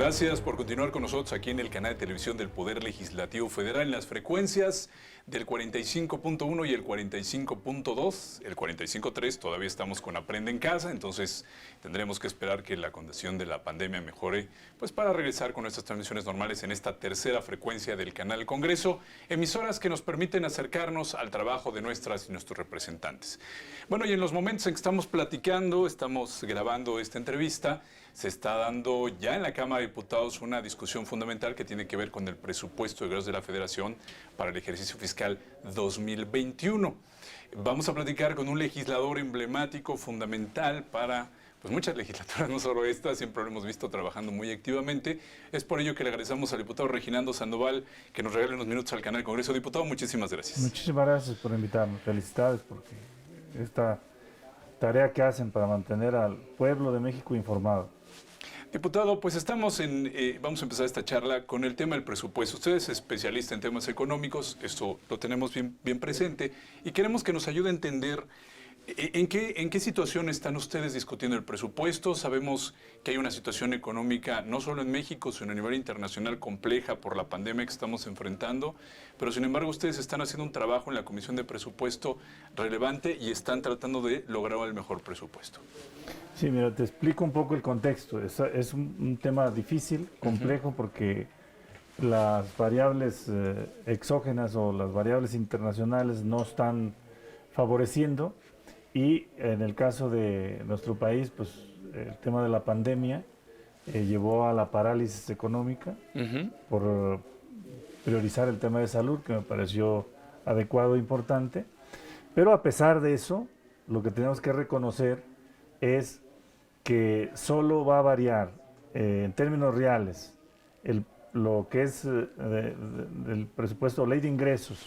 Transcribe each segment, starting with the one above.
Gracias por continuar con nosotros aquí en el canal de televisión del Poder Legislativo Federal en las frecuencias del 45.1 y el 45.2. El 45.3 todavía estamos con Aprende en Casa, entonces tendremos que esperar que la condición de la pandemia mejore pues para regresar con nuestras transmisiones normales en esta tercera frecuencia del canal Congreso, emisoras que nos permiten acercarnos al trabajo de nuestras y nuestros representantes. Bueno, y en los momentos en que estamos platicando, estamos grabando esta entrevista, se está dando ya en la Cámara de Diputados una discusión fundamental que tiene que ver con el presupuesto de egresos de la Federación para el ejercicio fiscal 2021. Vamos a platicar con un legislador emblemático, fundamental para pues muchas legislaturas, no solo esta, siempre lo hemos visto trabajando muy activamente. Es por ello que le agradecemos al diputado Reginaldo Sandoval que nos regale unos minutos al canal Congreso. Diputado, muchísimas gracias. Muchísimas gracias por invitarnos. Felicidades porque esta tarea que hacen para mantener al pueblo de México informado. Diputado, pues vamos a empezar esta charla con el tema del presupuesto. Usted es especialista en temas económicos, esto lo tenemos bien presente y queremos que nos ayude a entender en qué situación están ustedes discutiendo el presupuesto. Sabemos que hay una situación económica no solo en México, sino a nivel internacional compleja por la pandemia que estamos enfrentando, pero sin embargo ustedes están haciendo un trabajo en la Comisión de Presupuesto relevante y están tratando de lograr el mejor presupuesto. Sí, mira, te explico un poco el contexto. Es un tema difícil, complejo, porque las variables exógenas o las variables internacionales no están favoreciendo y en el caso de nuestro país, pues el tema de la pandemia llevó a la parálisis económica por priorizar el tema de salud, que me pareció adecuado e importante. Pero a pesar de eso, lo que tenemos que reconocer es que solo va a variar en términos reales lo que es el presupuesto ley de ingresos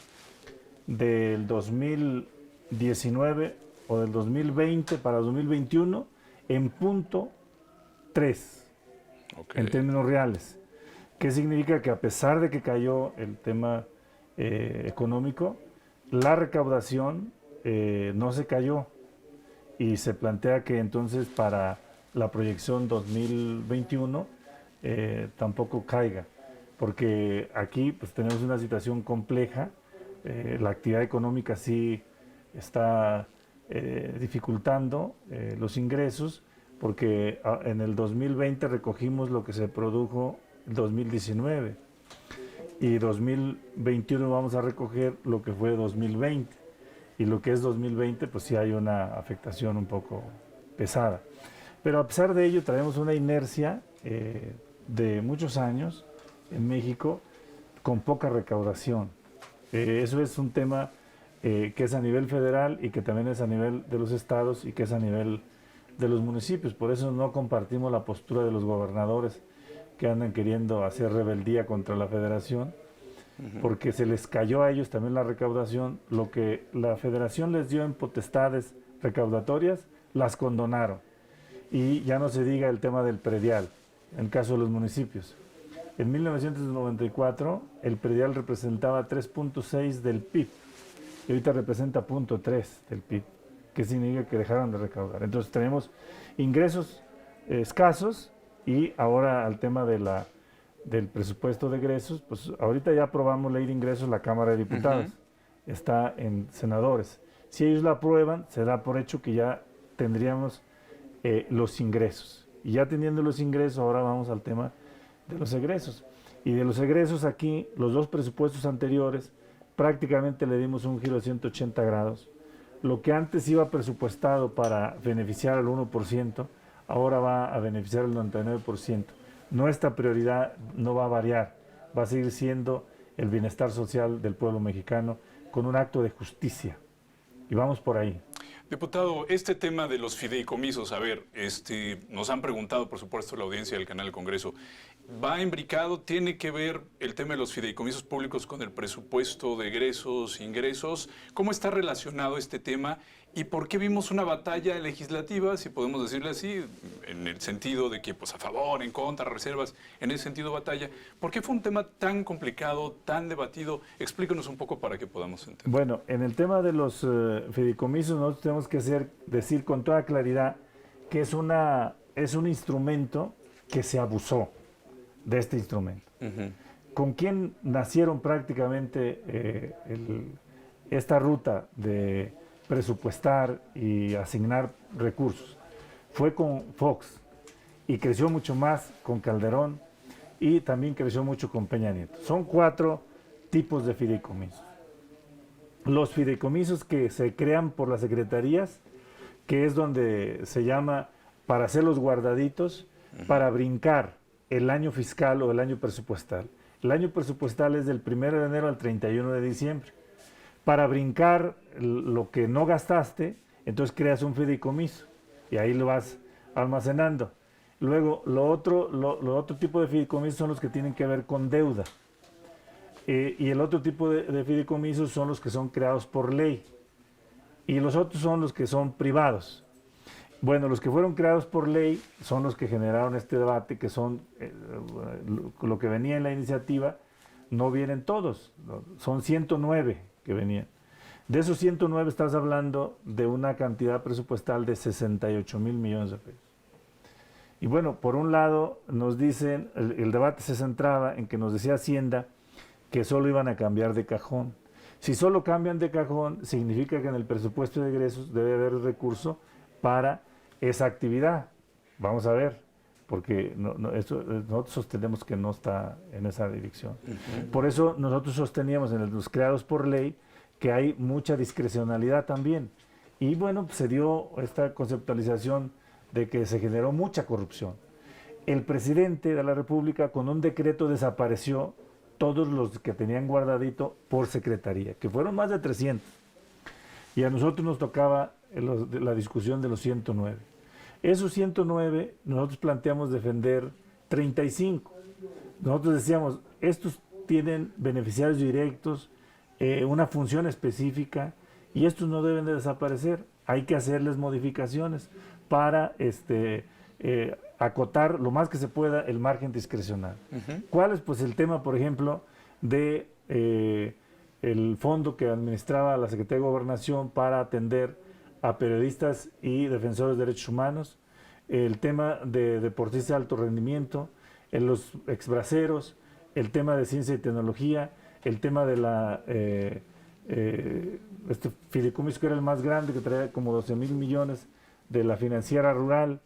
del 2019 o del 2020 para 2021 en punto 3 en términos reales. ¿Qué significa? Que a pesar de que cayó el tema económico, la recaudación no se cayó y se plantea que entonces para la proyección 2021 tampoco caiga, porque aquí pues tenemos una situación compleja, la actividad económica sí está dificultando los ingresos, porque en el 2020 recogimos lo que se produjo en 2019 y 2021 vamos a recoger lo que fue 2020 y lo que es 2020 pues sí hay una afectación un poco pesada. Pero a pesar de ello traemos una inercia de muchos años en México con poca recaudación. Eso es un tema que es a nivel federal y que también es a nivel de los estados y que es a nivel de los municipios. Por eso no compartimos la postura de los gobernadores que andan queriendo hacer rebeldía contra la federación, porque se les cayó a ellos también la recaudación. Lo que la federación les dio en potestades recaudatorias, las condonaron. Y ya no se diga el tema del predial, en el caso de los municipios. En 1994 el predial representaba 3.6 del PIB y ahorita representa 0.3 del PIB, que significa que dejaron de recaudar. Entonces tenemos ingresos escasos y ahora al tema de del presupuesto de egresos, pues ahorita ya aprobamos ley de ingresos la Cámara de Diputados, está en senadores. Si ellos la aprueban, se da por hecho que ya tendríamos los ingresos. Y ya teniendo los ingresos, ahora vamos al tema de los egresos. Y de los egresos aquí, los dos presupuestos anteriores, prácticamente le dimos un giro de 180 grados. Lo que antes iba presupuestado para beneficiar al 1%, ahora va a beneficiar al 99%. Nuestra prioridad no va a variar, va a seguir siendo el bienestar social del pueblo mexicano con un acto de justicia. Y vamos por ahí. Diputado, este tema de los fideicomisos, a ver, nos han preguntado, por supuesto, la audiencia del canal Congreso, ¿va imbricado, tiene que ver el tema de los fideicomisos públicos con el presupuesto de egresos, ingresos? ¿Cómo está relacionado este tema? ¿Y por qué vimos una batalla legislativa, si podemos decirle así, en el sentido de que pues a favor, en contra, reservas, en ese sentido batalla? ¿Por qué fue un tema tan complicado, tan debatido? Explícanos un poco para que podamos entender. Bueno, en el tema de los fideicomisos nosotros tenemos que decir con toda claridad que es un instrumento que se abusó. de este instrumento. ¿Con quién nacieron prácticamente esta ruta de presupuestar y asignar recursos? Fue con Fox y creció mucho más con Calderón y también creció mucho con Peña Nieto. Son 4 tipos de fideicomisos. Los fideicomisos que se crean por las secretarías, que es donde se llama para hacer los guardaditos, para brincar el año fiscal o el año presupuestal. El año presupuestal es del 1 de enero al 31 de diciembre. Para brincar lo que no gastaste, entonces creas un fideicomiso y ahí lo vas almacenando. Luego, lo otro tipo de fideicomisos son los que tienen que ver con deuda. Y el otro tipo de fideicomisos son los que son creados por ley. Y los otros son los que son privados. Bueno, los que fueron creados por ley son los que generaron este debate, que son lo que venía en la iniciativa, no vienen todos, son 109 que venían. De esos 109 estás hablando de una cantidad presupuestal de 68,000 millones de pesos. Y bueno, por un lado nos dicen, el debate se centraba en que nos decía Hacienda que solo iban a cambiar de cajón. Si solo cambian de cajón, significa que en el presupuesto de egresos debe haber recurso para esa actividad. Vamos a ver, porque nosotros sostenemos que no está en esa dirección. Por eso nosotros sosteníamos en los creados por ley que hay mucha discrecionalidad también. Y bueno, pues se dio esta conceptualización de que se generó mucha corrupción. El presidente de la República con un decreto desapareció todos los que tenían guardadito por secretaría, que fueron más de 300. Y a nosotros nos tocaba la discusión de los 109. Esos 109 nosotros planteamos defender 35. Nosotros decíamos, estos tienen beneficiarios directos, una función específica, y estos no deben de desaparecer. Hay que hacerles modificaciones para acotar lo más que se pueda el margen discrecional. ¿Cuál es? Pues el tema, por ejemplo, de el fondo que administraba la Secretaría de Gobernación para atender a periodistas y defensores de derechos humanos, el tema de deportistas de alto rendimiento, los exbraceros, el tema de ciencia y tecnología, el tema de este fideicomiso que era el más grande, que traía como 12,000 millones de la financiera rural,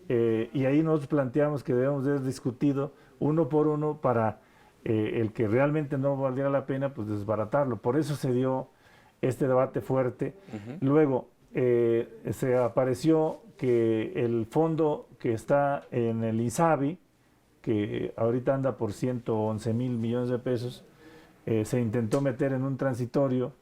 y ahí nosotros planteamos que debemos de haber discutido uno por uno para el que realmente no valiera la pena, pues desbaratarlo. Por eso se dio este debate fuerte. Luego se apareció que el fondo que está en el INSABI, que ahorita anda por 111,000 millones de pesos, se intentó meter en un transitorio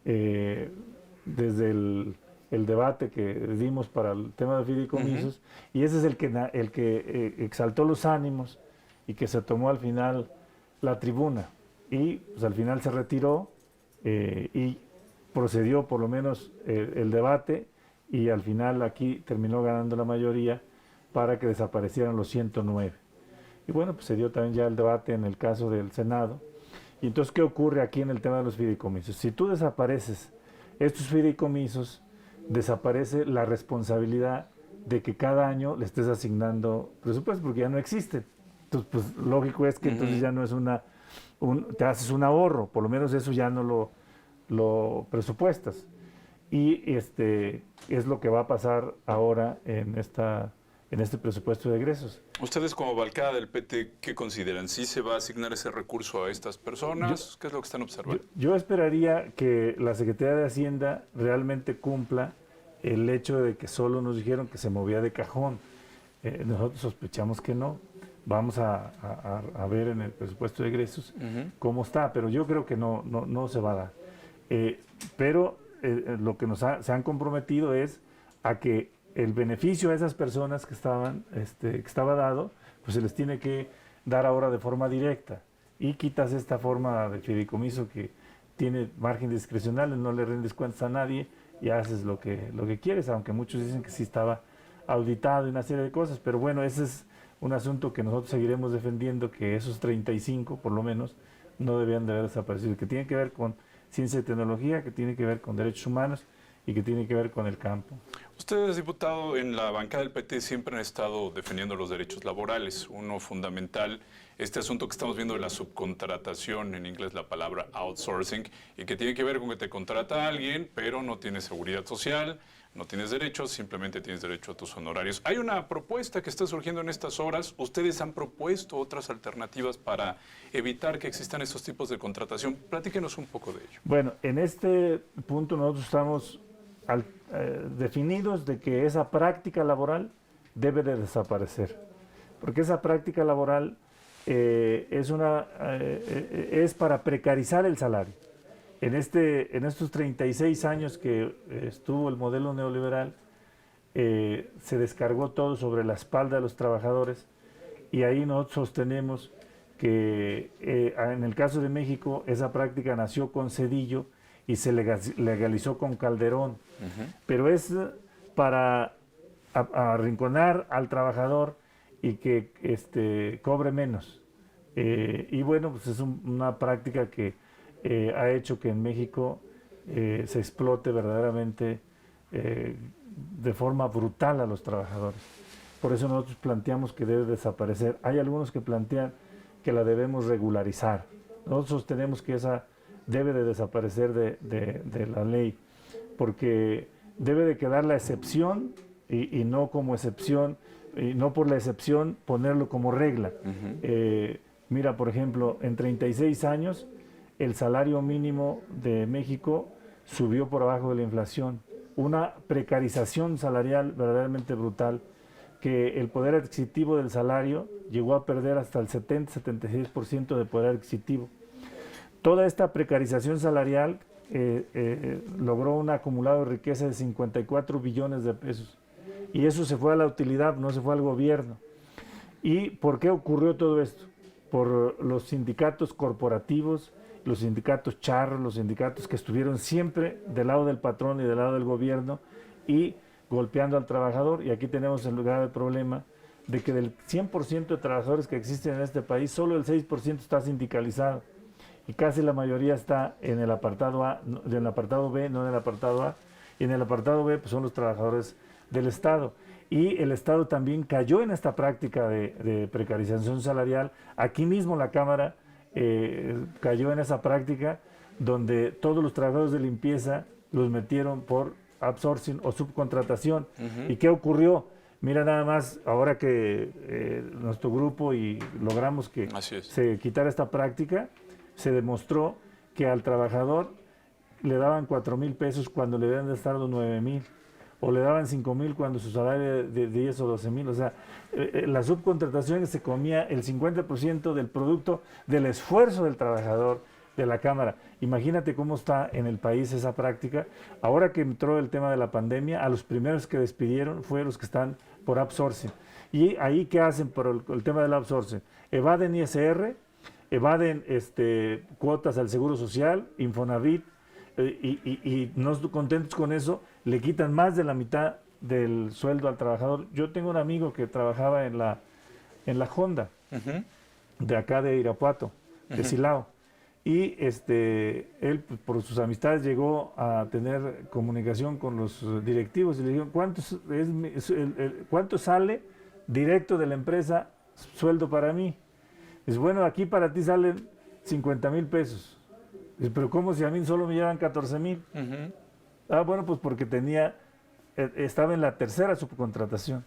desde el debate que dimos para el tema de fideicomisos, y ese es el que exaltó los ánimos y que se tomó al final la tribuna, y pues al final se retiró y procedió por lo menos el debate, y al final aquí terminó ganando la mayoría para que desaparecieran los 109. Y bueno, pues se dio también ya el debate en el caso del Senado. Y entonces, ¿qué ocurre aquí en el tema de los fideicomisos? Si tú desapareces estos fideicomisos, desaparece la responsabilidad de que cada año le estés asignando presupuesto, porque ya no existe. Entonces, pues lógico es que entonces ya no es te haces un ahorro, por lo menos eso ya no lo presupuestas. Y es lo que va a pasar ahora en este presupuesto de egresos. Ustedes como bancada del PT, ¿qué consideran? ¿Sí se va a asignar ese recurso a estas personas? ¿Qué es lo que están observando? Yo esperaría que la Secretaría de Hacienda realmente cumpla el hecho de que solo nos dijeron que se movía de cajón. Nosotros sospechamos que no. Vamos a ver en el presupuesto de egresos cómo está, pero yo creo que no se va a dar. Pero lo que se han comprometido es a que el beneficio a esas personas que estaba dado, pues se les tiene que dar ahora de forma directa, y quitas esta forma de fideicomiso que tiene margen discrecional, no le rendes cuentas a nadie y haces lo que quieres, aunque muchos dicen que sí estaba auditado y una serie de cosas, pero bueno, ese es un asunto que nosotros seguiremos defendiendo, que esos 35 por lo menos no debían de haber desaparecido, que tiene que ver con ciencia y tecnología, que tiene que ver con derechos humanos y que tiene que ver con el campo. Ustedes, diputado, en la bancada del PT siempre han estado defendiendo los derechos laborales. Uno fundamental, este asunto que estamos viendo de la subcontratación, en inglés la palabra outsourcing, y que tiene que ver con que te contrata a alguien, pero no tienes seguridad social, no tienes derechos, simplemente tienes derecho a tus honorarios. Hay una propuesta que está surgiendo en estas horas. Ustedes han propuesto otras alternativas para evitar que existan estos tipos de contratación. Platíquenos un poco de ello. Bueno, en este punto nosotros estamos definidos de que esa práctica laboral debe de desaparecer, porque esa práctica laboral es para precarizar el salario. En estos 36 años que estuvo el modelo neoliberal, se descargó todo sobre la espalda de los trabajadores, y ahí nosotros sostenemos que en el caso de México esa práctica nació con Zedillo y se legalizó con Calderón, pero es para arrinconar al trabajador y que cobre menos. Y bueno, pues es una práctica que ha hecho que en México se explote verdaderamente de forma brutal a los trabajadores. Por eso nosotros planteamos que debe desaparecer. Hay algunos que plantean que la debemos regularizar. Nosotros sostenemos que esa debe de desaparecer de la ley, porque debe de quedar la excepción y no como excepción, y no por la excepción ponerlo como regla. Mira, por ejemplo, en 36 años el salario mínimo de México subió por abajo de la inflación. Una precarización salarial verdaderamente brutal, que el poder adquisitivo del salario llegó a perder hasta el 70-76% de poder adquisitivo. Toda esta precarización salarial logró un acumulado de riqueza de 54 billones de pesos. Y eso se fue a la utilidad, no se fue al gobierno. ¿Y por qué ocurrió todo esto? Por los sindicatos corporativos, los sindicatos charros, los sindicatos que estuvieron siempre del lado del patrón y del lado del gobierno y golpeando al trabajador. Y aquí tenemos el grave problema de que del 100% de trabajadores que existen en este país, solo el 6% está sindicalizado. Y casi la mayoría está en el apartado A, en el apartado B, no en el apartado A. Y en el apartado B pues son los trabajadores del Estado. Y el Estado también cayó en esta práctica de precarización salarial. Aquí mismo la Cámara cayó en esa práctica donde todos los trabajadores de limpieza los metieron por outsourcing o subcontratación. ¿Y qué ocurrió? Mira nada más, ahora que nuestro grupo y logramos que se quitara esta práctica, se demostró que al trabajador le daban 4,000 pesos cuando le deben de estar los 9,000, o le daban 5,000 cuando su salario de 10 o 12,000. O sea, la subcontratación se comía el 50% del producto del esfuerzo del trabajador de la Cámara. Imagínate cómo está en el país esa práctica. Ahora que entró el tema de la pandemia, a los primeros que despidieron fueron los que están por outsourcing. Y ahí, ¿qué hacen por el tema del outsourcing? Evaden ISR, evaden cuotas al Seguro Social, Infonavit, y no contentos con eso, le quitan más de la mitad del sueldo al trabajador. Yo tengo un amigo que trabajaba en la Honda, de acá de Irapuato, de Silao, y él por sus amistades llegó a tener comunicación con los directivos y le dijeron, ¿cuánto sale directo de la empresa sueldo para mí? Es bueno, aquí para ti salen 50,000 pesos. Pero ¿cómo si a mí solo me llevan 14,000? Bueno, pues porque estaba en la tercera subcontratación.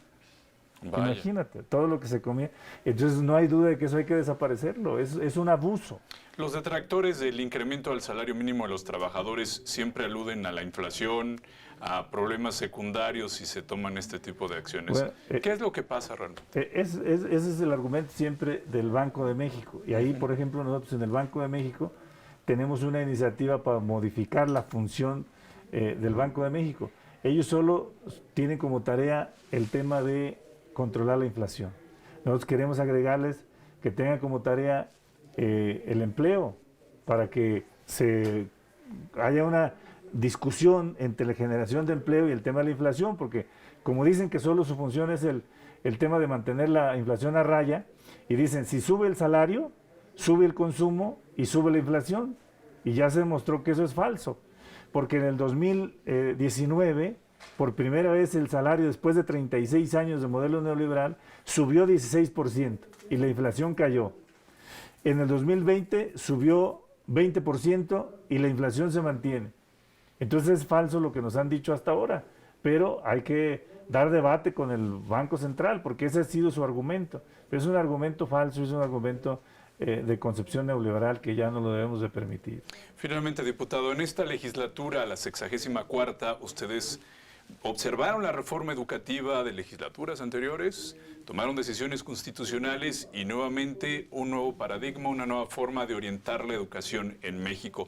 Vaya. Imagínate, todo lo que se comía. Entonces no hay duda de que eso hay que desaparecerlo, es un abuso. Los detractores del incremento del salario mínimo de los trabajadores siempre aluden a la inflación, a problemas secundarios si se toman este tipo de acciones. Bueno, ¿qué es lo que pasa realmente? Ese es el argumento siempre del Banco de México. Y ahí, por ejemplo, nosotros en el Banco de México tenemos una iniciativa para modificar la función del Banco de México. Ellos solo tienen como tarea el tema de controlar la inflación. Nosotros queremos agregarles que tengan como tarea el empleo, para que haya una discusión entre la generación de empleo y el tema de la inflación, porque como dicen que solo su función es el tema de mantener la inflación a raya, y dicen si sube el salario, sube el consumo y sube la inflación, y ya se demostró que eso es falso, porque en el 2019 por primera vez el salario después de 36 años de modelo neoliberal subió 16% y la inflación cayó. En el 2020 subió 20% y la inflación se mantiene. Entonces es falso lo que nos han dicho hasta ahora, pero hay que dar debate con el Banco Central porque ese ha sido su argumento. Pero es un argumento falso, es un argumento de concepción neoliberal que ya no lo debemos de permitir. Finalmente, diputado, en esta legislatura, la 64ª, ustedes observaron la reforma educativa de legislaturas anteriores, tomaron decisiones constitucionales y nuevamente un nuevo paradigma, una nueva forma de orientar la educación en México.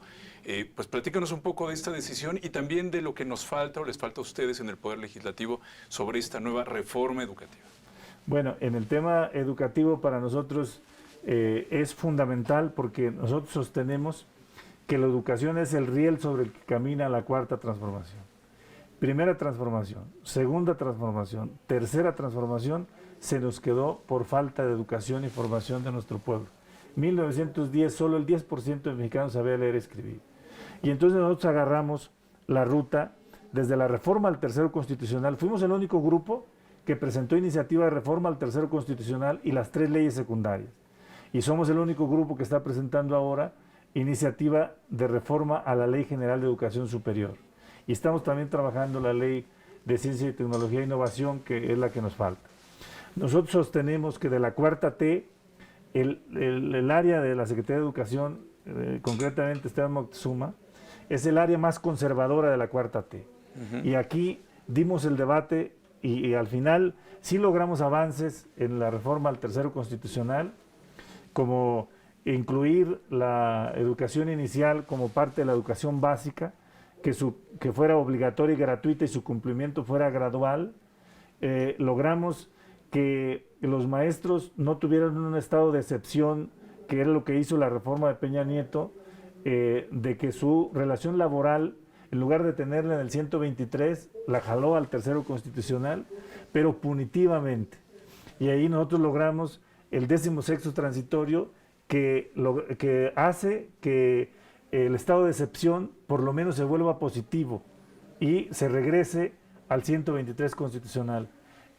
Pues platícanos un poco de esta decisión y también de lo que nos falta o les falta a ustedes en el Poder Legislativo sobre esta nueva reforma educativa. Bueno, en el tema educativo para nosotros es fundamental porque nosotros sostenemos que la educación es el riel sobre el que camina la cuarta transformación. Primera transformación, segunda transformación, tercera transformación se nos quedó por falta de educación y formación de nuestro pueblo. 1910 solo el 10% de mexicanos sabía leer y escribir. Y entonces nosotros agarramos la ruta desde la reforma al tercero constitucional. Fuimos el único grupo que presentó iniciativa de reforma al tercero constitucional y las 3 leyes secundarias. Y somos el único grupo que está presentando ahora iniciativa de reforma a la Ley General de Educación Superior. Y estamos también trabajando la Ley de Ciencia y Tecnología e Innovación, que es la que nos falta. Nosotros sostenemos que de la cuarta T, el área de la Secretaría de Educación, concretamente Esteban Moctezuma, es el área más conservadora de la cuarta T. Y aquí dimos el debate y al final sí logramos avances en la reforma al tercero constitucional, como incluir la educación inicial como parte de la educación básica, que fuera obligatoria y gratuita y su cumplimiento fuera gradual. Logramos que los maestros no tuvieran un estado de excepción, que era lo que hizo la reforma de Peña Nieto, de que su relación laboral, en lugar de tenerla en el 123, la jaló al tercero constitucional, pero punitivamente. Y ahí nosotros logramos el 16º transitorio que hace que el estado de excepción por lo menos se vuelva positivo y se regrese al 123 constitucional.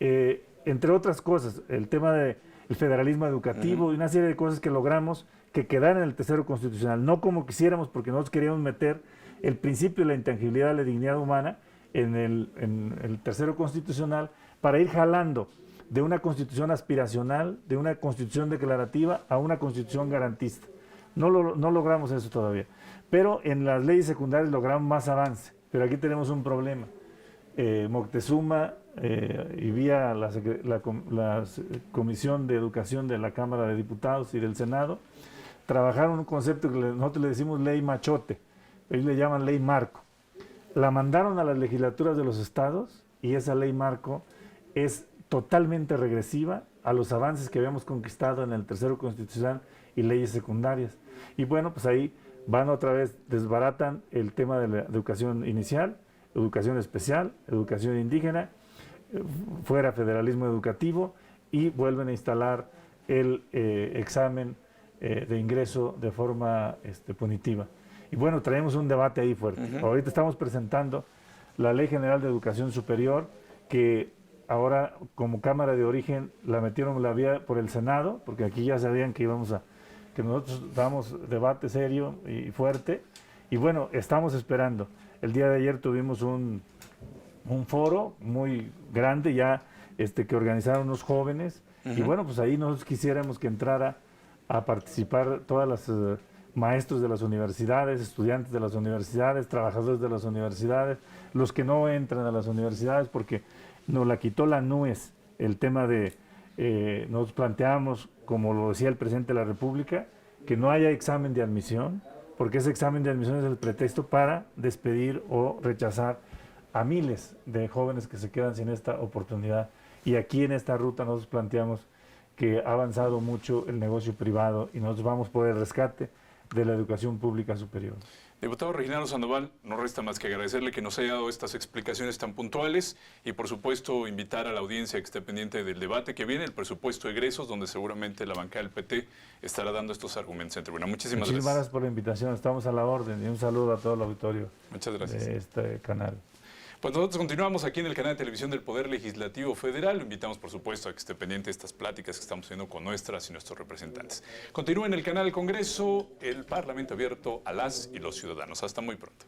Entre otras cosas, el tema del federalismo educativo y una serie de cosas que logramos que quedaran en el tercero constitucional, no como quisiéramos, porque nosotros queríamos meter el principio de la intangibilidad de la dignidad humana en el tercero constitucional para ir jalando de una constitución aspiracional, de una constitución declarativa a una constitución garantista. No logramos eso todavía. Pero en las leyes secundarias logramos más avance. Pero aquí tenemos un problema. Moctezuma y vía la Comisión de Educación de la Cámara de Diputados y del Senado trabajaron un concepto que nosotros le decimos ley machote. Ellos le llaman ley marco. La mandaron a las legislaturas de los estados y esa ley marco es totalmente regresiva a los avances que habíamos conquistado en el tercero constitucional y leyes secundarias. Y bueno, pues ahí van otra vez, desbaratan el tema de la educación inicial, educación especial, educación indígena, fuera federalismo educativo y vuelven a instalar el examen de ingreso de forma punitiva. Y bueno, traemos un debate ahí fuerte. Ahorita estamos presentando la Ley General de Educación Superior, que ahora como Cámara de Origen la metieron la vía por el Senado, porque aquí ya sabían que que nosotros damos debate serio y fuerte. Y bueno, estamos esperando. El día de ayer tuvimos un foro muy grande ya que organizaron unos jóvenes. Y bueno, pues ahí nosotros quisiéramos que entrara a participar todas las maestros de las universidades, estudiantes de las universidades, trabajadores de las universidades, los que no entran a las universidades, porque nos la quitó la NUES, el tema de, nos planteamos, como lo decía el presidente de la República, que no haya examen de admisión, porque ese examen de admisión es el pretexto para despedir o rechazar a miles de jóvenes que se quedan sin esta oportunidad. Y aquí en esta ruta nosotros planteamos que ha avanzado mucho el negocio privado y nosotros vamos por el rescate de la educación pública superior. Diputado Reginaldo Sandoval, no resta más que agradecerle que nos haya dado estas explicaciones tan puntuales y por supuesto invitar a la audiencia que esté pendiente del debate que viene, el presupuesto de egresos, donde seguramente la bancada del PT estará dando estos argumentos en tribuna. Muchísimas gracias. Muchísimas gracias por la invitación, estamos a la orden y un saludo a todo el auditorio. Muchas gracias. De este canal. Pues nosotros continuamos aquí en el canal de televisión del Poder Legislativo Federal. Lo invitamos, por supuesto, a que esté pendiente de estas pláticas que estamos haciendo con nuestras y nuestros representantes. Continúa en el canal del Congreso, el Parlamento abierto a las y los ciudadanos. Hasta muy pronto.